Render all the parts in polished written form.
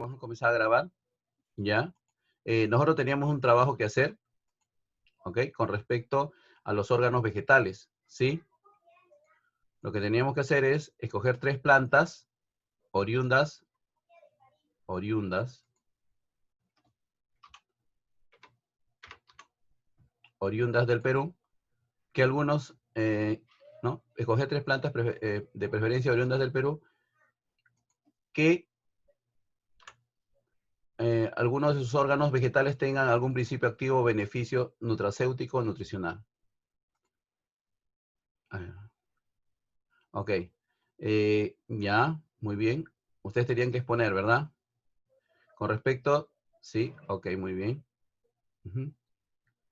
Vamos a comenzar a grabar, ¿ya? Nosotros teníamos un trabajo que hacer, ¿ok? Con respecto a los órganos vegetales, ¿sí? Lo que teníamos que hacer es escoger 3 plantas oriundas del Perú, que algunos, ¿no? Escoger 3 plantas de preferencia oriundas del Perú, que algunos de sus órganos vegetales tengan algún principio activo o beneficio nutracéutico o nutricional. Ok. Ya, muy bien. Ustedes tenían que exponer, ¿verdad? Con respecto, sí, ok, muy bien. Ujú.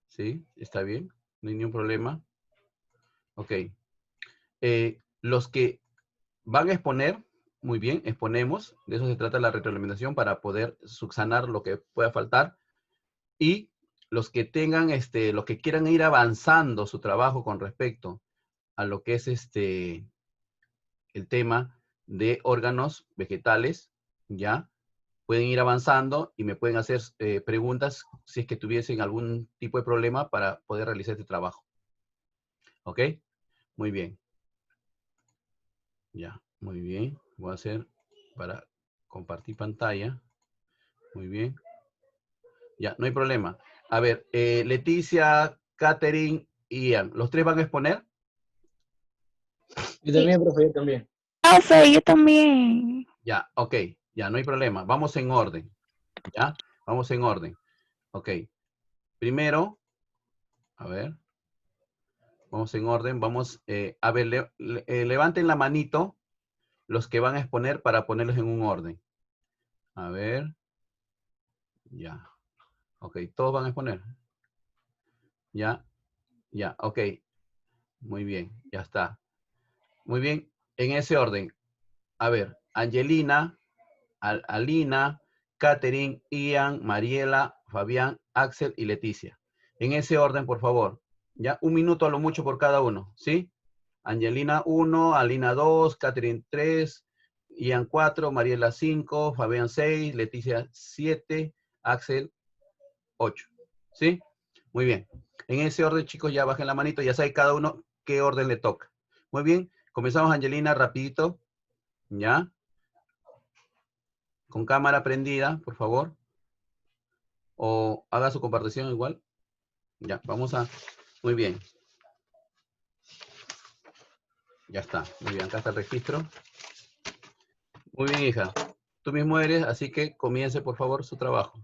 Sí, está bien, no hay ningún problema. Ok. Los que van a exponer, muy bien, exponemos. De eso se trata la retroalimentación para poder subsanar lo que pueda faltar. Y los que tengan, los que quieran ir avanzando su trabajo con respecto a lo que es el tema de órganos vegetales, ¿ya? Pueden ir avanzando y me pueden hacer preguntas si es que tuviesen algún tipo de problema para poder realizar este trabajo. ¿Ok? Muy bien. Ya, muy bien. Voy a hacer para compartir pantalla. Muy bien. Ya, no hay problema. A ver, Leticia, Catherine y Ian, ¿los 3 van a exponer? Yo también, profe, yo también. Profe, yo también. Ya, ok. Ya, no hay problema. Vamos en orden. ¿Ya? Vamos en orden. Ok. Primero, a ver. Vamos en orden. Vamos, a ver, levanten la manito los que van a exponer para ponerlos en un orden. A ver. Ya. Ok, todos van a exponer. Ya. Ya, ok. Muy bien, ya está. Muy bien, en ese orden. A ver, Angelina, Alina, Catherine, Ian, Mariela, Fabián, Axel y Leticia. En ese orden, por favor. Ya, 1 minuto a lo mucho por cada uno, ¿sí? Angelina 1, Alina 2, Catherine 3, Ian 4, Mariela 5, Fabián 6, Leticia 7, Axel 8. ¿Sí? Muy bien. En ese orden, chicos, ya bajen la manito, ya saben cada uno qué orden le toca. Muy bien. Comenzamos, Angelina, rapidito. ¿Ya? Con cámara prendida, por favor. O haga su compartición igual. Ya, vamos a... Muy bien. Ya está. Muy bien, acá está el registro. Muy bien, hija. Tú mismo eres, así que comience, por favor, su trabajo.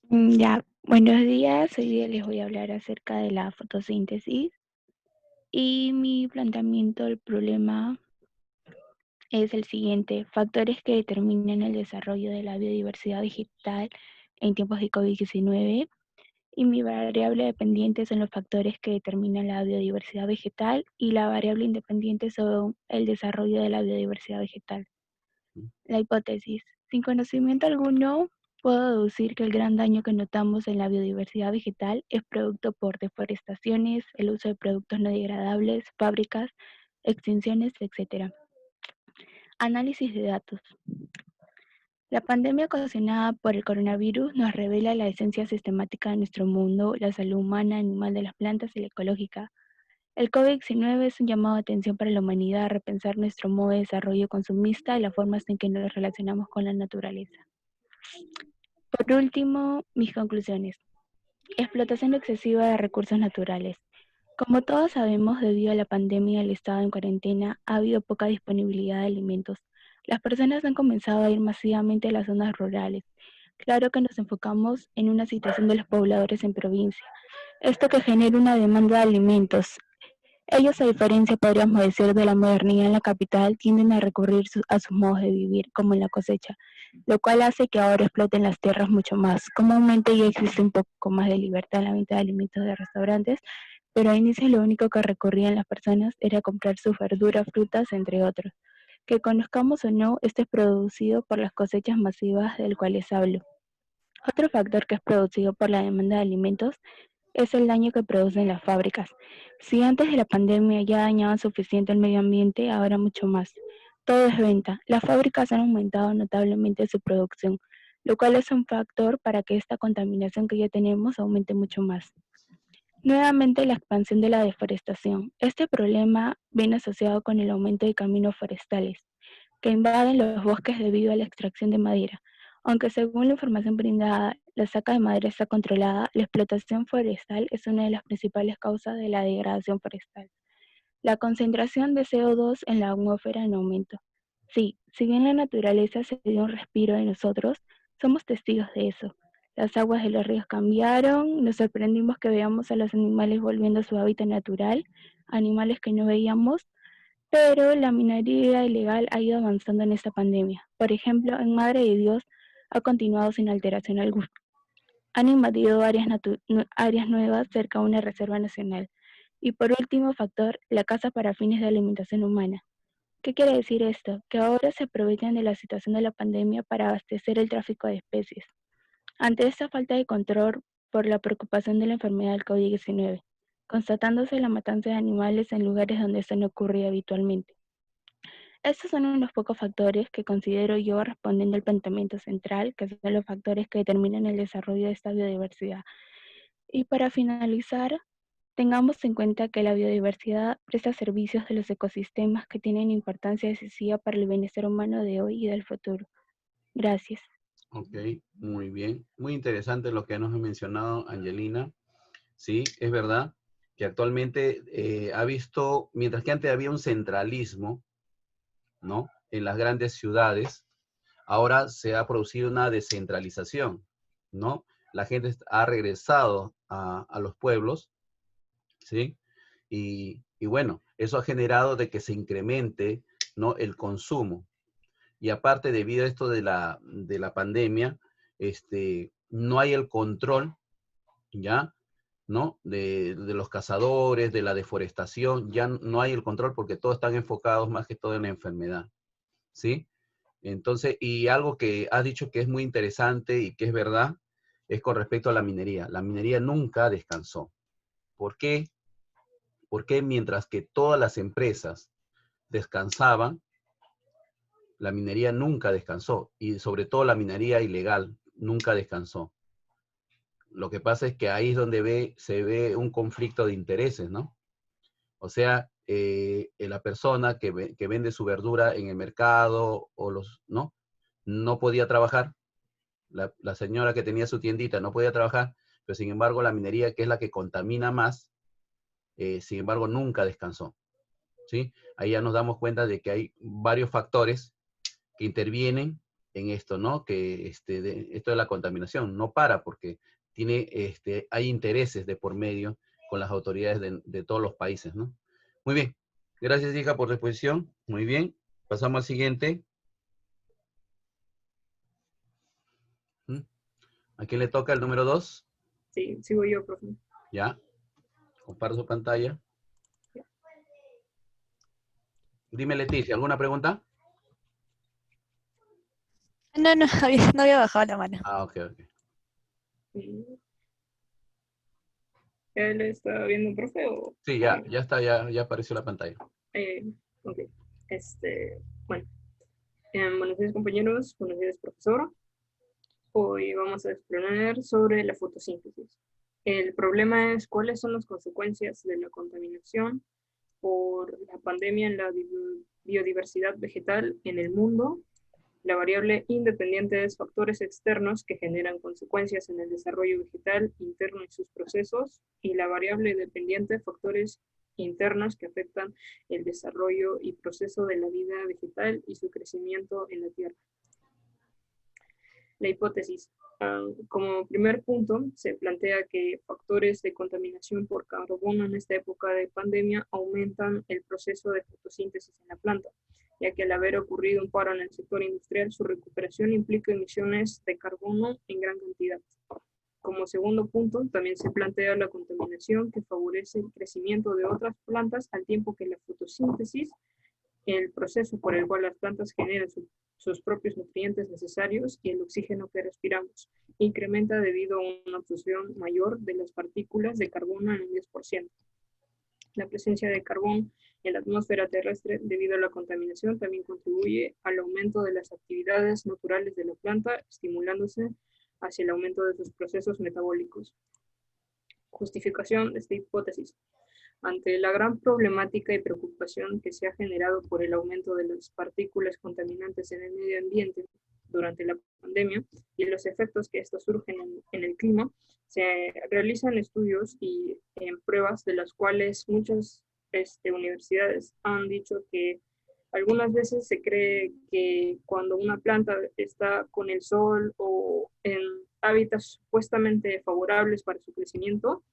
Ya, buenos días. Hoy día les voy a hablar acerca de la fotosíntesis y mi planteamiento del problema es el siguiente: factores que determinan el desarrollo de la biodiversidad vegetal en tiempos de COVID-19, y mi variable dependiente son los factores que determinan la biodiversidad vegetal y la variable independiente son el desarrollo de la biodiversidad vegetal. La hipótesis: sin conocimiento alguno, puedo deducir que el gran daño que notamos en la biodiversidad vegetal es producto por deforestaciones, el uso de productos no degradables, fábricas, extinciones, etc. Análisis de datos. La pandemia ocasionada por el coronavirus nos revela la esencia sistemática de nuestro mundo, la salud humana, animal, de las plantas y la ecológica. El COVID-19 es un llamado de atención para la humanidad a repensar nuestro modo de desarrollo consumista y las formas en que nos relacionamos con la naturaleza. Por último, mis conclusiones. Explotación excesiva de recursos naturales. Como todos sabemos, debido a la pandemia y al estado en cuarentena, ha habido poca disponibilidad de alimentos. Las personas han comenzado a ir masivamente a las zonas rurales. Claro que nos enfocamos en una situación de los pobladores en provincia. Esto que genera una demanda de alimentos. Ellos, a diferencia, podríamos decir, de la modernidad en la capital, tienden a recurrir a sus modos de vivir, como en la cosecha, lo cual hace que ahora exploten las tierras mucho más. Comúnmente ya existe un poco más de libertad en la venta de alimentos de restaurantes, pero a inicios lo único que recurrían las personas era comprar sus verduras, frutas, entre otros. Que conozcamos o no, esto es producido por las cosechas masivas del cual les hablo. Otro factor que es producido por la demanda de alimentos es el daño que producen las fábricas. Si antes de la pandemia ya dañaban suficiente el medio ambiente, ahora mucho más. Todo es venta. Las fábricas han aumentado notablemente su producción, lo cual es un factor para que esta contaminación que ya tenemos aumente mucho más. Nuevamente, la expansión de la deforestación. Este problema viene asociado con el aumento de caminos forestales, que invaden los bosques debido a la extracción de madera. Aunque según la información brindada, la saca de madera está controlada, la explotación forestal es una de las principales causas de la degradación forestal. La concentración de CO2 en la atmósfera en aumento. Sí, si bien la naturaleza se dio un respiro de nosotros, somos testigos de eso. Las aguas de los ríos cambiaron, nos sorprendimos que veamos a los animales volviendo a su hábitat natural, animales que no veíamos, pero la minería ilegal ha ido avanzando en esta pandemia. Por ejemplo, en Madre de Dios ha continuado sin alteración alguna. Han invadido áreas nuevas cerca de una reserva nacional. Y por último factor, la caza para fines de alimentación humana. ¿Qué quiere decir esto? Que ahora se aprovechan de la situación de la pandemia para abastecer el tráfico de especies. Ante esta falta de control por la preocupación de la enfermedad del COVID-19, constatándose la matanza de animales en lugares donde esto no ocurría habitualmente. Estos son unos pocos factores que considero yo respondiendo al planteamiento central, que son los factores que determinan el desarrollo de esta biodiversidad. Y para finalizar, tengamos en cuenta que la biodiversidad presta servicios de los ecosistemas que tienen importancia decisiva para el bienestar humano de hoy y del futuro. Gracias. Ok, muy bien. Muy interesante lo que nos ha mencionado Angelina. Sí, es verdad que actualmente ha visto, mientras que antes había un centralismo, ¿no? En las grandes ciudades, ahora se ha producido una descentralización, ¿no? La gente ha regresado a los pueblos, ¿sí? Y bueno, eso ha generado de que se incremente, ¿no? El consumo. Y aparte, debido a esto de la pandemia, no hay el control, ¿ya? ¿No? De los cazadores, de la deforestación, ya no hay el control porque todos están enfocados más que todo en la enfermedad, ¿sí? Entonces, y algo que has dicho que es muy interesante y que es verdad, es con respecto a la minería. La minería nunca descansó. ¿Por qué? Porque mientras que todas las empresas descansaban, la minería nunca descansó. Y sobre todo la minería ilegal nunca descansó. Lo que pasa es que ahí es donde se ve un conflicto de intereses, ¿no? O sea, la persona que vende su verdura en el mercado o ¿no? No podía trabajar. La señora que tenía su tiendita no podía trabajar, pero sin embargo la minería, que es la que contamina más, sin embargo nunca descansó, ¿sí? Ahí ya nos damos cuenta de que hay varios factores que intervienen en esto, ¿no? Que esto de la contaminación no para porque hay intereses de por medio con las autoridades de todos los países, ¿no? Muy bien. Gracias, hija, por la exposición. Muy bien. Pasamos al siguiente. ¿Mm? ¿A quién le toca el número 2? Sí, sigo yo, profe. Ya. Comparto su pantalla. Dime, Leticia, ¿alguna pregunta? No, no, no había bajado la mano. Ah, ok, ok. ¿Él está viendo, profe? Sí, ya está, ya apareció la pantalla. Ok. Bueno. Buenos días, compañeros. Buenos días, profesora. Hoy vamos a explanar sobre la fotosíntesis. El problema es cuáles son las consecuencias de la contaminación por la pandemia en la biodiversidad vegetal en el mundo. La variable independiente es factores externos que generan consecuencias en el desarrollo vegetal interno y sus procesos, y la variable dependiente, factores internos que afectan el desarrollo y proceso de la vida vegetal y su crecimiento en la tierra. La hipótesis. Como primer punto, se plantea que factores de contaminación por carbono en esta época de pandemia aumentan el proceso de fotosíntesis en la planta, ya que al haber ocurrido un paro en el sector industrial, su recuperación implica emisiones de carbono en gran cantidad. Como segundo punto, también se plantea la contaminación que favorece el crecimiento de otras plantas al tiempo que la fotosíntesis, el proceso por el cual las plantas generan sus propios nutrientes necesarios y el oxígeno que respiramos, incrementa debido a una absorción mayor de las partículas de carbono en un 10%. La presencia de carbón en la atmósfera terrestre debido a la contaminación también contribuye al aumento de las actividades naturales de la planta, estimulándose hacia el aumento de sus procesos metabólicos. Justificación de esta hipótesis. Ante la gran problemática y preocupación que se ha generado por el aumento de las partículas contaminantes en el medio ambiente durante la pandemia y los efectos que estos surgen en el clima, se realizan estudios y pruebas de las cuales muchas universidades han dicho que algunas veces se cree que cuando una planta está con el sol o en hábitats supuestamente favorables para su crecimiento,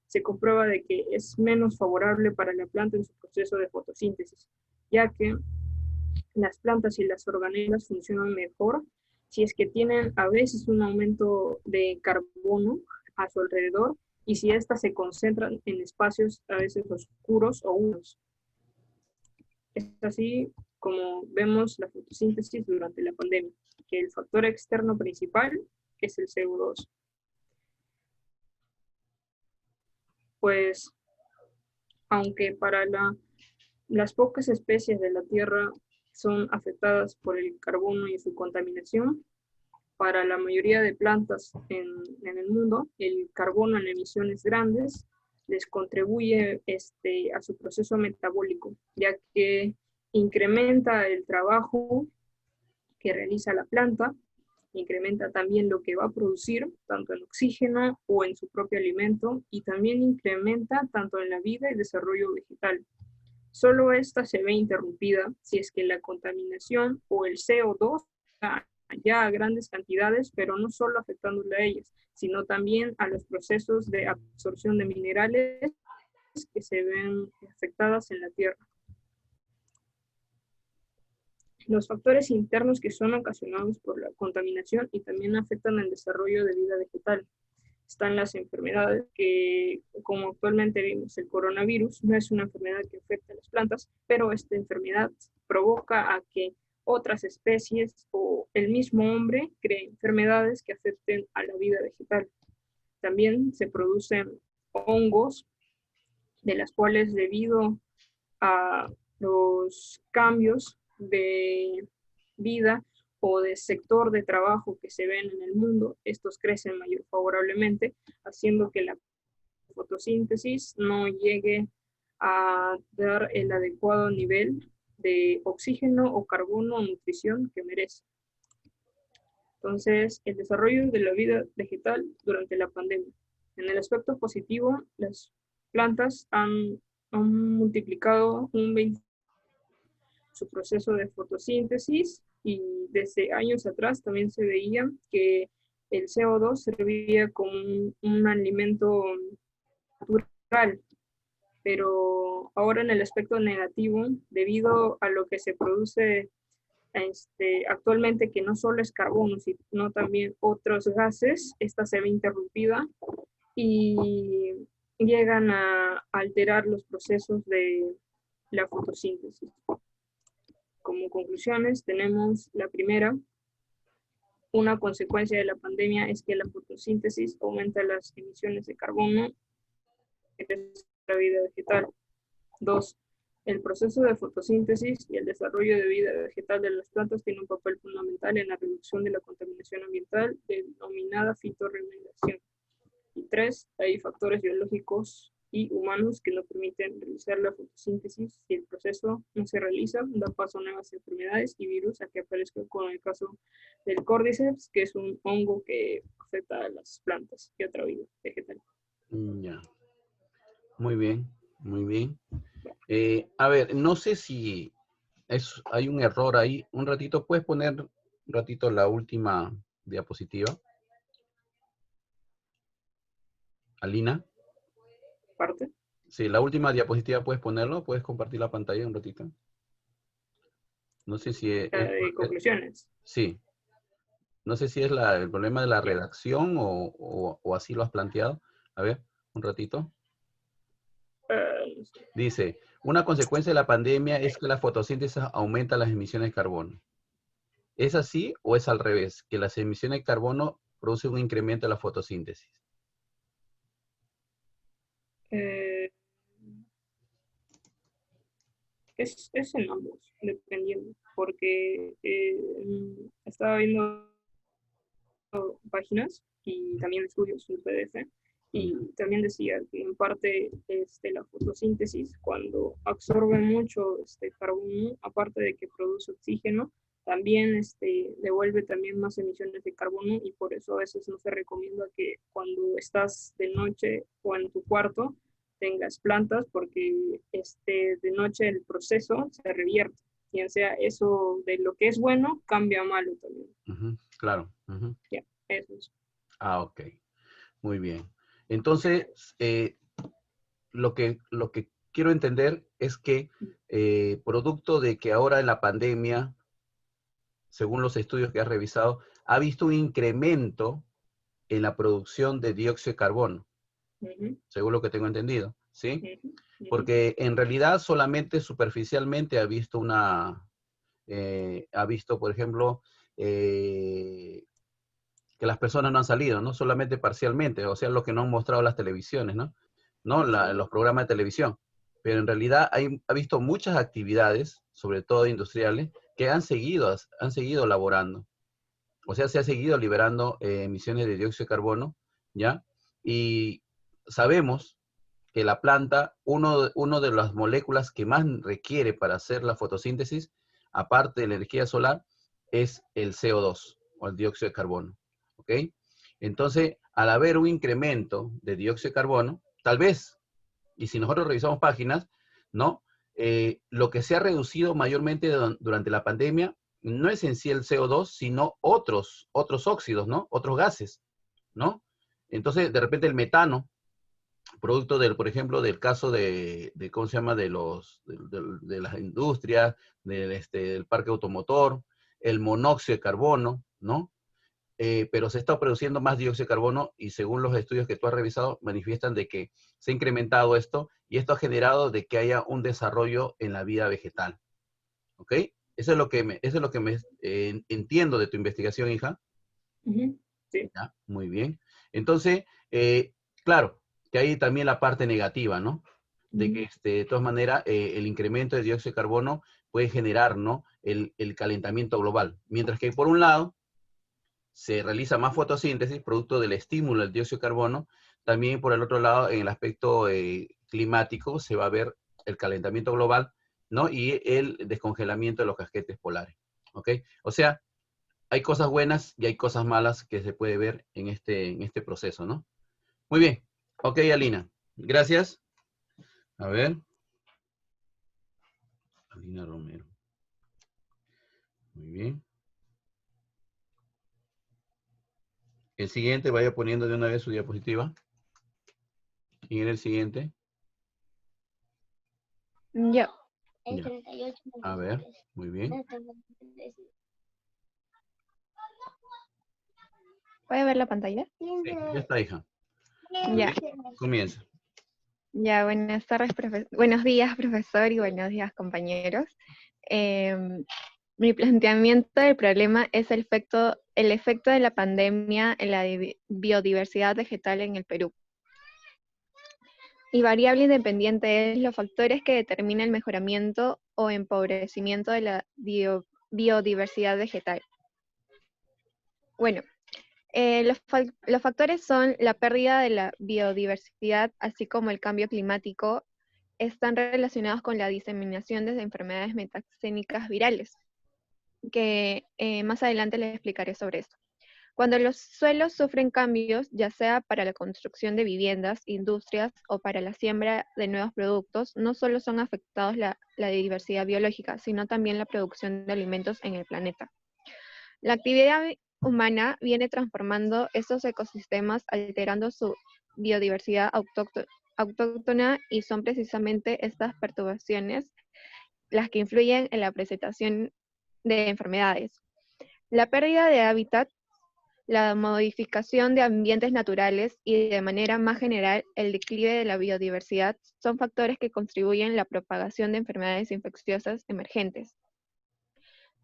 se comprueba de que es menos favorable para la planta en su proceso de fotosíntesis, ya que las plantas y las organelas funcionan mejor si es que tienen a veces un aumento de carbono a su alrededor y si éstas se concentran en espacios a veces oscuros o húmedos. Es así como vemos la fotosíntesis durante la pandemia, que el factor externo principal es el CO2. Pues, aunque para las pocas especies de la Tierra son afectadas por el carbono y su contaminación, para la mayoría de plantas en el mundo, el carbono en emisiones grandes les contribuye a su proceso metabólico, ya que incrementa el trabajo que realiza la planta, incrementa también lo que va a producir, tanto en oxígeno o en su propio alimento, y también incrementa tanto en la vida y desarrollo vegetal. Solo esta se ve interrumpida si es que la contaminación o el CO2 ya a grandes cantidades, pero no solo afectándole a ellas, sino también a los procesos de absorción de minerales que se ven afectadas en la tierra. Los factores internos que son ocasionados por la contaminación y también afectan el desarrollo de vida vegetal. Están las enfermedades que, como actualmente vimos, el coronavirus no es una enfermedad que afecta a las plantas, pero esta enfermedad provoca a que otras especies o el mismo hombre cree enfermedades que afecten a la vida vegetal. También se producen hongos, de las cuales debido a los cambios de vida o de sector de trabajo que se ven en el mundo, estos crecen mayor favorablemente, haciendo que la fotosíntesis no llegue a dar el adecuado nivel de oxígeno o carbono o nutrición que merece. Entonces, el desarrollo de la vida vegetal durante la pandemia. En el aspecto positivo, las plantas han multiplicado un 20% su proceso de fotosíntesis y desde años atrás también se veía que el CO2 servía como un alimento natural, pero ahora en el aspecto negativo, debido a lo que se produce actualmente, que no solo es carbono, sino también otros gases, esta se ve interrumpida y llegan a alterar los procesos de la fotosíntesis. Como conclusiones, tenemos la primera. Una consecuencia de la pandemia es que la fotosíntesis aumenta las emisiones de carbono en la vida vegetal. 2. El proceso de fotosíntesis y el desarrollo de vida vegetal de las plantas tiene un papel fundamental en la reducción de la contaminación ambiental denominada fitorremediación. Y 3. Hay factores biológicos y humanos que no permiten realizar la fotosíntesis. Si el proceso no se realiza, da paso a nuevas enfermedades y virus a que aparezcan, con el caso del Cordyceps, que es un hongo que afecta a las plantas y otra vida vegetal. Ya. Muy bien, muy bien. A ver, no sé si hay un error ahí. Un ratito, ¿puedes poner un ratito la última diapositiva? Alina. ¿Parte? Sí, la última diapositiva, ¿puedes ponerlo? ¿Puedes compartir la pantalla un ratito? No sé si es... conclusiones. Sí. No sé si es el problema de la redacción o así lo has planteado. A ver, un ratito. Dice, una consecuencia de la pandemia es que la fotosíntesis aumenta las emisiones de carbono. ¿Es así o es al revés? Que las emisiones de carbono producen un incremento de la fotosíntesis. Es en ambos, dependiendo, porque estaba viendo páginas y también estudios en PDF, y también decía que en parte la fotosíntesis, cuando absorbe mucho carbono, aparte de que produce oxígeno, también devuelve también más emisiones de carbono, y por eso a veces no se recomienda que cuando estás de noche o en tu cuarto tengas plantas, porque de noche el proceso se revierte, y o sea, eso de lo que es bueno cambia a malo también. Ujú, claro. Ujú. Ya, eso es. Ah, ok. Muy bien. Entonces, lo que quiero entender es que producto de que ahora en la pandemia, según los estudios que has revisado, ha visto un incremento en la producción de dióxido de carbono, Ujú, según lo que tengo entendido, ¿sí? ujú, ujú. Porque en realidad solamente superficialmente ha visto, por ejemplo, que las personas no han salido, ¿no? Solamente parcialmente, o sea, lo que no han mostrado las televisiones, ¿no? ¿No? Los programas de televisión. Pero en realidad ha visto muchas actividades, sobre todo industriales, que han seguido laborando. O sea, se ha seguido liberando emisiones de dióxido de carbono, ¿ya? Y sabemos que la planta, uno de las moléculas que más requiere para hacer la fotosíntesis, aparte de la energía solar, es el CO2 o el dióxido de carbono. ¿Ok? Entonces, al haber un incremento de dióxido de carbono, tal vez, y si nosotros revisamos páginas, ¿no? Lo que se ha reducido mayormente durante la pandemia no es en sí el CO2, sino otros óxidos, ¿no? Otros gases, ¿no? Entonces, de repente el metano, producto del, por ejemplo, del caso ¿cómo se llama? De las industrias, del parque automotor, el monóxido de carbono, ¿no? Pero se está produciendo más dióxido de carbono y según los estudios que tú has revisado, manifiestan de que se ha incrementado esto y esto ha generado de que haya un desarrollo en la vida vegetal. ¿Ok? Eso es lo que me entiendo de tu investigación, hija. Ujú, sí. Ya, muy bien. Entonces, claro, que hay también la parte negativa, ¿no? De que, Ujú, de todas maneras, el incremento de dióxido de carbono puede generar, ¿no? El calentamiento global. Mientras que, por un lado, se realiza más fotosíntesis, producto del estímulo del dióxido de carbono, también, por el otro lado, en el aspecto climático, se va a ver el calentamiento global, ¿no? Y el descongelamiento de los casquetes polares, ¿ok? O sea, hay cosas buenas y hay cosas malas que se puede ver en este proceso, ¿no? Muy bien. Ok, Alina. Gracias. A ver. Alina Romero. Muy bien. El siguiente, vaya poniendo de una vez su diapositiva. ¿Quién era el siguiente? Yo. Ya. A ver, muy bien. ¿Puede ver la pantalla? Sí, ya está, hija. Muy Ya. bien. Comienza. Ya, buenas tardes, buenos días, profesor, y buenos días, compañeros. Mi planteamiento del problema es el efecto de la pandemia en la biodiversidad vegetal en el Perú. Y variable independiente es los factores que determinan el mejoramiento o empobrecimiento de la biodiversidad vegetal. Bueno, los factores son la pérdida de la biodiversidad, así como el cambio climático, están relacionados con la diseminación de enfermedades metaxénicas virales, que más adelante les explicaré sobre esto. Cuando los suelos sufren cambios, ya sea para la construcción de viviendas, industrias o para la siembra de nuevos productos, no solo son afectados la diversidad biológica, sino también la producción de alimentos en el planeta. La actividad humana viene transformando estos ecosistemas, alterando su biodiversidad autóctona, y son precisamente estas perturbaciones las que influyen en la presentación de enfermedades. La pérdida de hábitat, la modificación de ambientes naturales y, de manera más general, el declive de la biodiversidad son factores que contribuyen a la propagación de enfermedades infecciosas emergentes.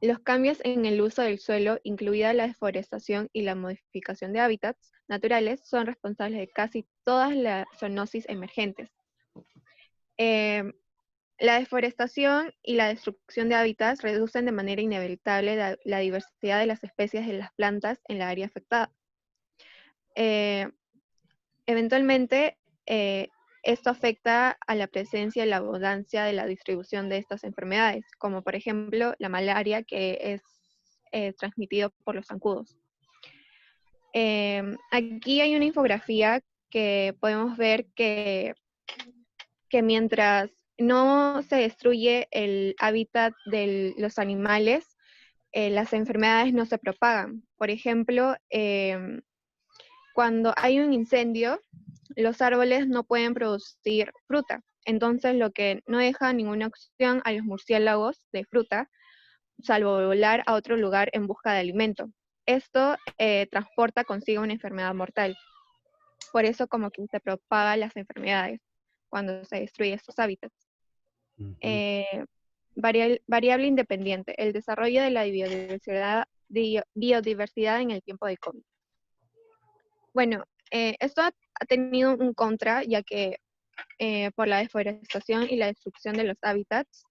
Los cambios en el uso del suelo, incluida la deforestación y la modificación de hábitats naturales, son responsables de casi todas las zoonosis emergentes. La deforestación y la destrucción de hábitats reducen de manera inevitable la diversidad de las especies de las plantas en la área afectada. Eventualmente, esto afecta a la presencia y la abundancia de la distribución de estas enfermedades, como por ejemplo la malaria, que es transmitido por los zancudos. Aquí hay una infografía que podemos ver que mientras no se destruye el hábitat de los animales, las enfermedades no se propagan. Por ejemplo, cuando hay un incendio, los árboles no pueden producir fruta. Entonces, lo que no deja ninguna opción a los murciélagos de fruta, salvo volar a otro lugar en busca de alimento. Esto transporta consigo una enfermedad mortal. Por eso como que se propagan las enfermedades cuando se destruyen estos hábitats. Variable independiente, el desarrollo de la biodiversidad en el tiempo de COVID. Bueno, esto ha tenido un contra, ya que por la deforestación y la destrucción de los hábitats,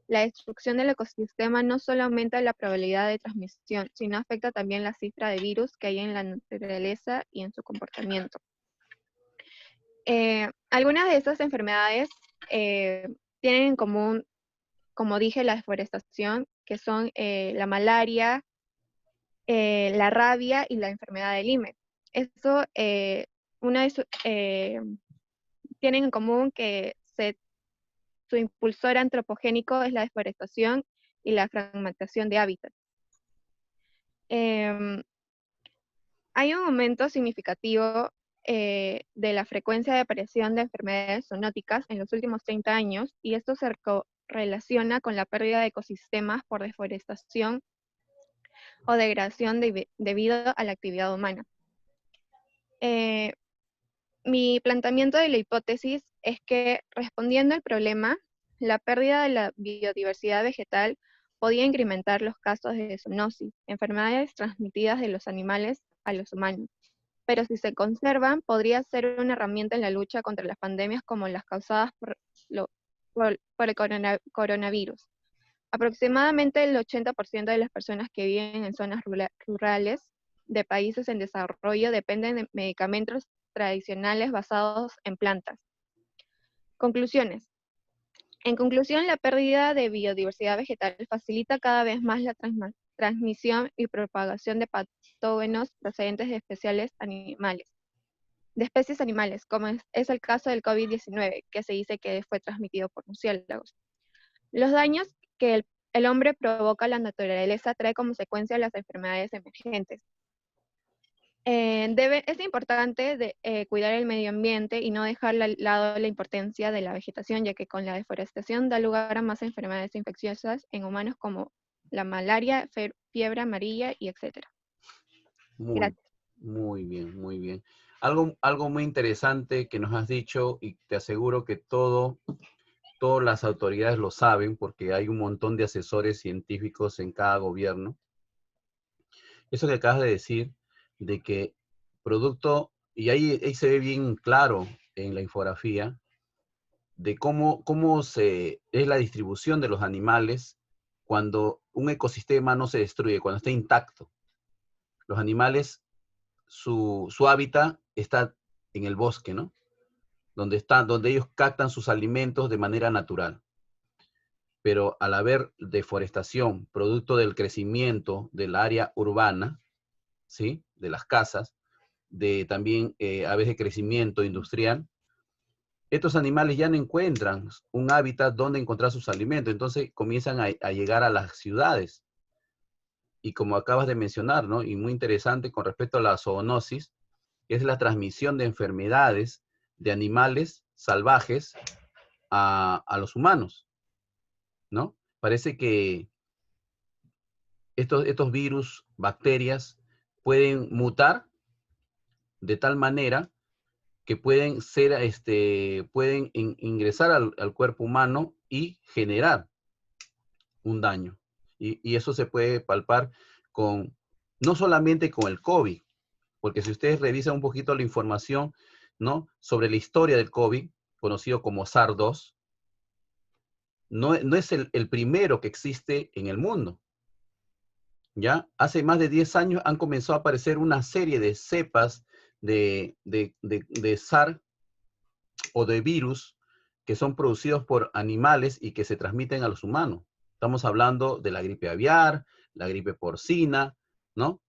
la destrucción del ecosistema no solo aumenta la probabilidad de transmisión, sino afecta también la cifra de virus que hay en la naturaleza y en su comportamiento. Algunas de estas enfermedades tienen en común, como dije, la deforestación, que son la malaria, la rabia y la enfermedad de Lyme. Esto, tienen en común que su impulsor antropogénico es la deforestación y la fragmentación de hábitats. Hay un aumento significativo de la frecuencia de aparición de enfermedades zoonóticas en los últimos 30 años, y esto se relaciona con la pérdida de ecosistemas por deforestación o degradación debido a la actividad humana. Mi planteamiento de la hipótesis es que, respondiendo al problema, la pérdida de la biodiversidad vegetal podía incrementar los casos de zoonosis, enfermedades transmitidas de los animales a los humanos. Pero si se conservan, podría ser una herramienta en la lucha contra las pandemias como las causadas por el coronavirus. Aproximadamente el 80% de las personas que viven en zonas rurales de países en desarrollo dependen de medicamentos tradicionales basados en plantas. Conclusiones. En conclusión, la pérdida de biodiversidad vegetal facilita cada vez más la transmisión y propagación de patógenos procedentes de especies animales, como es el caso del COVID-19, que se dice que fue transmitido por murciélagos. Los daños que el hombre provoca a la naturaleza trae como consecuencia las enfermedades emergentes. Es importante cuidar el medio ambiente y no dejar al lado la importancia de la vegetación, ya que con la deforestación da lugar a más enfermedades infecciosas en humanos como la malaria, fiebre amarilla y etc. Gracias. Muy bien, muy bien. Algo muy interesante que nos has dicho, y te aseguro que todas las autoridades lo saben, porque hay un montón de asesores científicos en cada gobierno. Eso que acabas de decir, de que y ahí se ve bien claro en la infografía, de cómo es la distribución de los animales cuando un ecosistema no se destruye, cuando está intacto. Los animales, su hábitat está en el bosque, ¿no? Donde ellos captan sus alimentos de manera natural. Pero al haber deforestación, producto del crecimiento del área urbana, ¿sí? De las casas, también a veces crecimiento industrial, estos animales ya no encuentran un hábitat donde encontrar sus alimentos, entonces comienzan a llegar a las ciudades. Y como acabas de mencionar, ¿no? Y muy interesante con respecto a la zoonosis, es la transmisión de enfermedades de animales salvajes a los humanos, ¿no? Parece que estos virus, bacterias, pueden mutar de tal manera que pueden ingresar al cuerpo humano y generar un daño. Y eso se puede palpar no solamente con el COVID, porque si ustedes revisan un poquito la información, ¿no? Sobre la historia del COVID, conocido como SARS-2, no es el primero que existe en el mundo. ¿Ya? Hace más de 10 años han comenzado a aparecer una serie de cepas de SARS o de virus que son producidos por animales y que se transmiten a los humanos. Estamos hablando de la gripe aviar, la gripe porcina, ¿no?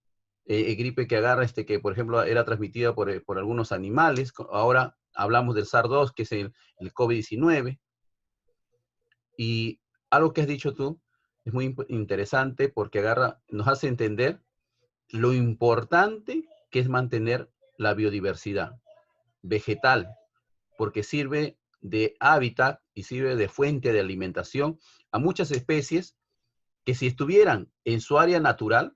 Gripe que agarra, que por ejemplo era transmitida por algunos animales. Ahora hablamos del SARS-2, que es el COVID-19. Y algo que has dicho tú es muy interesante porque nos hace entender lo importante que es mantener la biodiversidad vegetal, porque sirve de hábitat y sirve de fuente de alimentación a muchas especies que si estuvieran en su área natural,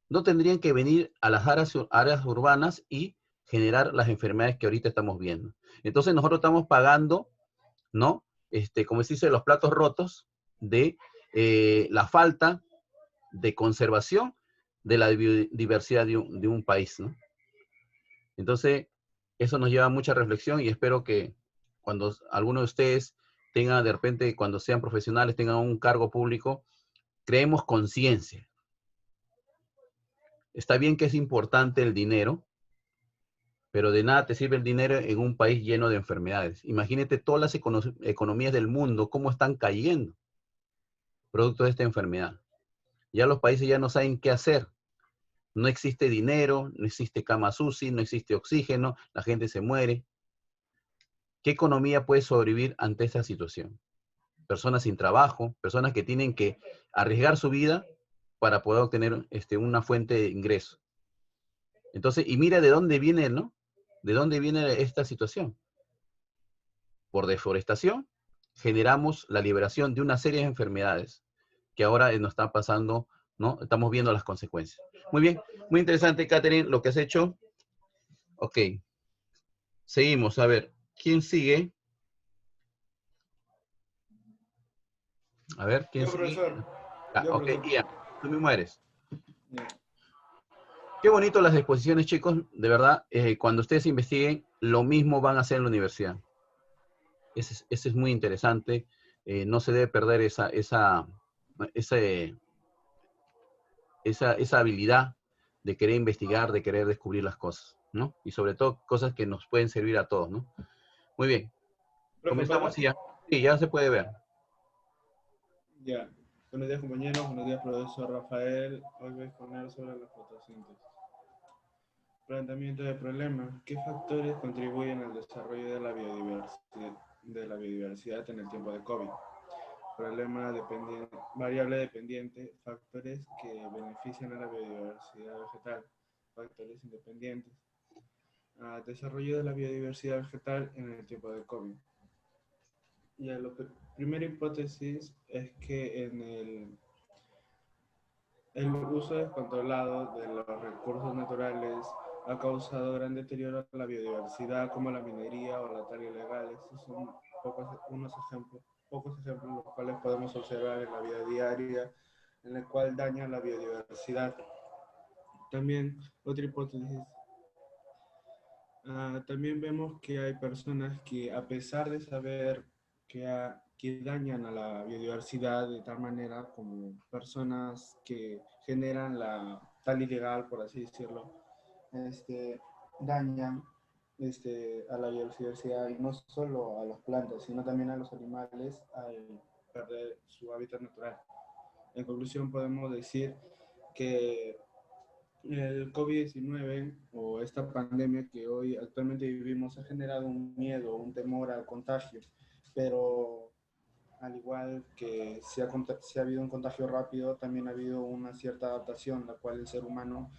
no tendrían que venir a las áreas urbanas y generar las enfermedades que ahorita estamos viendo. Entonces nosotros estamos pagando, ¿no? Como se dice, los platos rotos de la falta de conservación de la biodiversidad de un país, ¿no? Entonces, eso nos lleva a mucha reflexión y espero que cuando alguno de ustedes tenga, de repente, cuando sean profesionales, tengan un cargo público, creemos conciencia. Está bien que es importante el dinero, pero de nada te sirve el dinero en un país lleno de enfermedades. Imagínate todas las economías del mundo, cómo están cayendo producto de esta enfermedad. Ya los países ya no saben qué hacer. No existe dinero, no existe camas UCI, no existe oxígeno, la gente se muere. ¿Qué economía puede sobrevivir ante esta situación? Personas sin trabajo, personas que tienen que arriesgar su vida para poder obtener una fuente de ingreso. Entonces, y mira de dónde viene, ¿no? ¿De dónde viene esta situación? Por deforestación, generamos la liberación de una serie de enfermedades que ahora nos están pasando, ¿no? Estamos viendo las consecuencias. Muy bien, muy interesante, Catherine, lo que has hecho. Ok, seguimos. A ver, ¿quién sigue? A ver, ¿quién Yo, sigue? profesor. Ah, Yo, ok, profesor. Ian, tú mismo eres. Ya. Qué bonito las exposiciones, chicos. De verdad, cuando ustedes investiguen, lo mismo van a hacer en la universidad. Ese es muy interesante. No se debe perder esa habilidad de querer investigar, de querer descubrir las cosas, ¿no? Y sobre todo, cosas que nos pueden servir a todos, ¿no? Muy bien. Profe, Comenzamos ¿puedo? ya. Sí, ya se puede ver. Ya. Buenos días, compañeros. Buenos días, profesor Rafael. Hoy voy a exponer sobre la fotosíntesis. Planteamiento de problema. ¿Qué factores contribuyen al desarrollo de la biodiversidad en el tiempo de COVID? Problema dependiente, variable dependiente, factores que benefician a la biodiversidad vegetal, factores independientes. Desarrollo de la biodiversidad vegetal en el tiempo de COVID. Y la primera hipótesis es que el uso descontrolado de los recursos naturales ha causado gran deterioro a la biodiversidad, como la minería o la tala ilegal. Estos son pocos ejemplos los cuales podemos observar en la vida diaria, en el cual daña la biodiversidad. También, otra hipótesis, también vemos que hay personas que, a pesar de saber que dañan a la biodiversidad de tal manera, como personas que generan la tal ilegal, por así decirlo, dañan a la biodiversidad, y no solo a las plantas, sino también a los animales al perder su hábitat natural. En conclusión, podemos decir que el COVID-19 o esta pandemia que hoy actualmente vivimos ha generado un miedo, un temor al contagio, pero al igual que si ha habido un contagio rápido, también ha habido una cierta adaptación, la cual el ser humano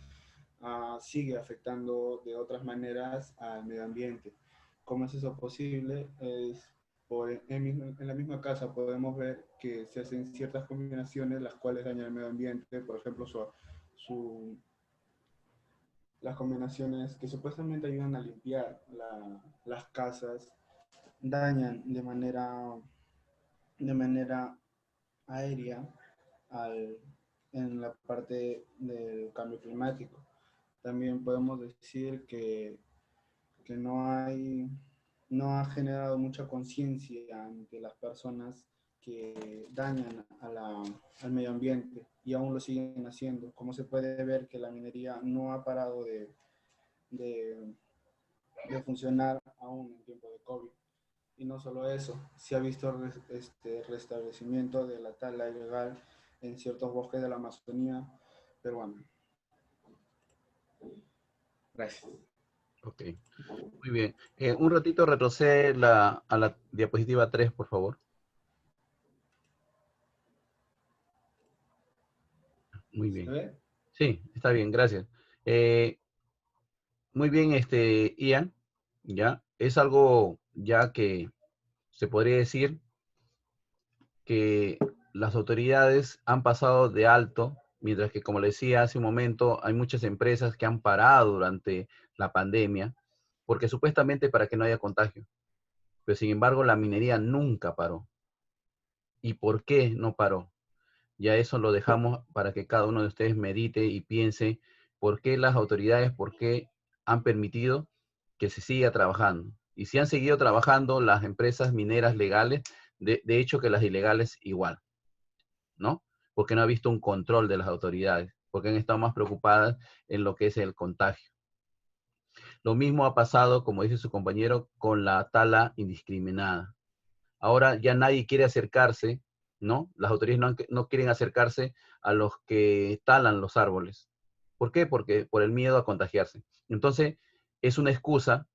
sigue afectando de otras maneras al medio ambiente. ¿Cómo es eso posible? En la misma casa podemos ver que se hacen ciertas combinaciones las cuales dañan el medio ambiente, por ejemplo, las combinaciones que supuestamente ayudan a limpiar las casas dañan de manera aérea en la parte del cambio climático. También podemos decir que no hay no ha generado mucha conciencia ante las personas que dañan al medio ambiente y aún lo siguen haciendo. Como se puede ver que la minería no ha parado de funcionar aún en tiempo de COVID. Y no solo eso, se ha visto restablecimiento de la tala ilegal en ciertos bosques de la Amazonía peruana. Gracias. Ok, muy bien. Un ratito retrocede a la diapositiva 3, por favor. Muy ¿Se bien. ve? Sí, está bien, gracias. Muy bien, Ian, ya. Es algo ya que se podría decir que las autoridades han pasado de alto, mientras que, como le decía hace un momento, hay muchas empresas que han parado durante la pandemia, porque supuestamente para que no haya contagio. Pero sin embargo, la minería nunca paró. ¿Y por qué no paró? Ya eso lo dejamos para que cada uno de ustedes medite y piense por qué las autoridades, por qué han permitido que se siga trabajando. Y si han seguido trabajando las empresas mineras legales, de hecho que las ilegales igual, ¿no? Porque no ha visto un control de las autoridades, porque han estado más preocupadas en lo que es el contagio. Lo mismo ha pasado, como dice su compañero, con la tala indiscriminada. Ahora ya nadie quiere acercarse, ¿no? Las autoridades no quieren acercarse a los que talan los árboles. ¿Por qué? Porque por el miedo a contagiarse. Entonces, es una excusa,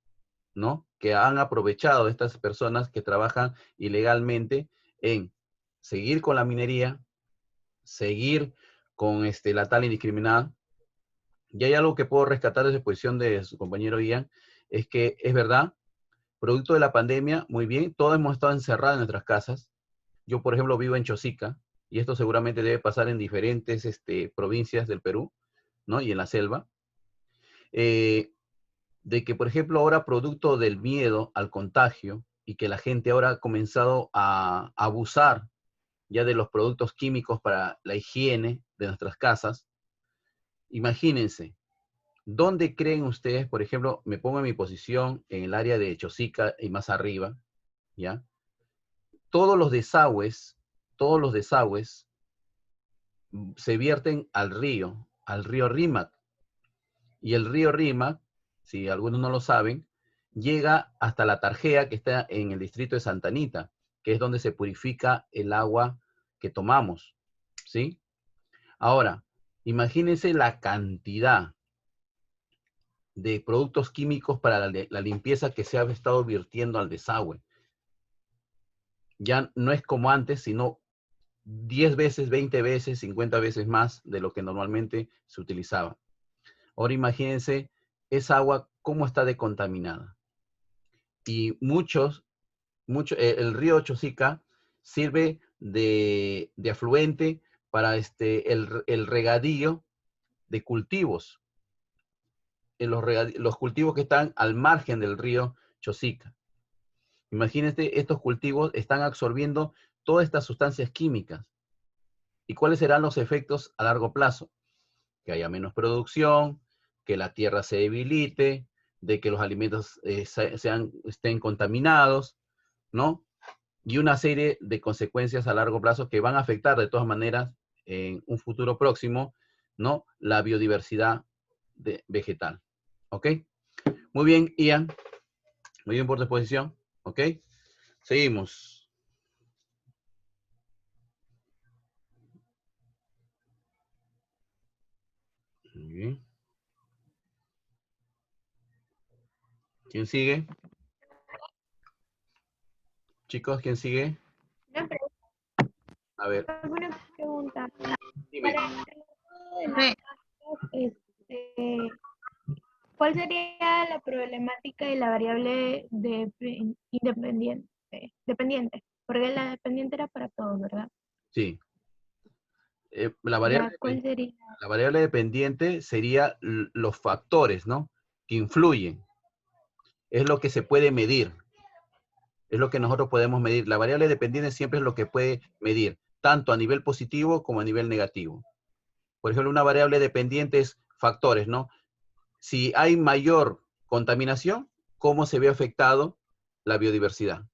¿no? Que han aprovechado estas personas que trabajan ilegalmente en seguir con la minería, seguir con la tala indiscriminada. Y hay algo que puedo rescatar de la exposición de su compañero Ian, es que es verdad, producto de la pandemia, muy bien, todos hemos estado encerrados en nuestras casas. Yo, por ejemplo, vivo en Chosica, y esto seguramente debe pasar en diferentes provincias del Perú, ¿no? Y en la selva. De que, por ejemplo, ahora producto del miedo al contagio y que la gente ahora ha comenzado a abusar ya de los productos químicos para la higiene de nuestras casas, imagínense, ¿dónde creen ustedes, por ejemplo, me pongo en mi posición en el área de Chosica y más arriba, ¿ya? Todos los desagües se vierten al río Rímac. Y el río Rímac, si algunos no lo saben, llega hasta la Tarjea, que está en el distrito de Santa Anita, que es donde se purifica el agua que tomamos, ¿sí? Ahora, imagínense la cantidad de productos químicos para la limpieza que se ha estado virtiendo al desagüe. Ya no es como antes, sino 10 veces, 20 veces, 50 veces más de lo que normalmente se utilizaba. Ahora imagínense esa agua cómo está decontaminada. Y el río Chosica sirve de afluente para el regadío de cultivos, en los cultivos que están al margen del río Chosica. Imagínense, estos cultivos están absorbiendo todas estas sustancias químicas. ¿Y cuáles serán los efectos a largo plazo? Que haya menos producción, que la tierra se debilite, de que los alimentos estén contaminados, ¿no? Y una serie de consecuencias a largo plazo que van a afectar de todas maneras en un futuro próximo, ¿no? La biodiversidad vegetal. ¿Ok? Muy bien, Ian. Muy bien por tu exposición. ¿Ok? Seguimos. Muy bien. ¿Quién sigue? Chicos, ¿quién sigue? A ver, Una pregunta. dime. Para el caso de las casas, ¿cuál sería la problemática de la variable dependiente? Porque la dependiente era para todos, ¿verdad? Sí. Ya, ¿cuál sería? La variable dependiente sería los factores, ¿no? Que influyen. Es lo que se puede medir. Es lo que nosotros podemos medir. La variable dependiente siempre es lo que puede medir, tanto a nivel positivo como a nivel negativo. Por ejemplo, una variable dependiente es factores, ¿no? Si hay mayor contaminación, ¿cómo se ve afectado la biodiversidad.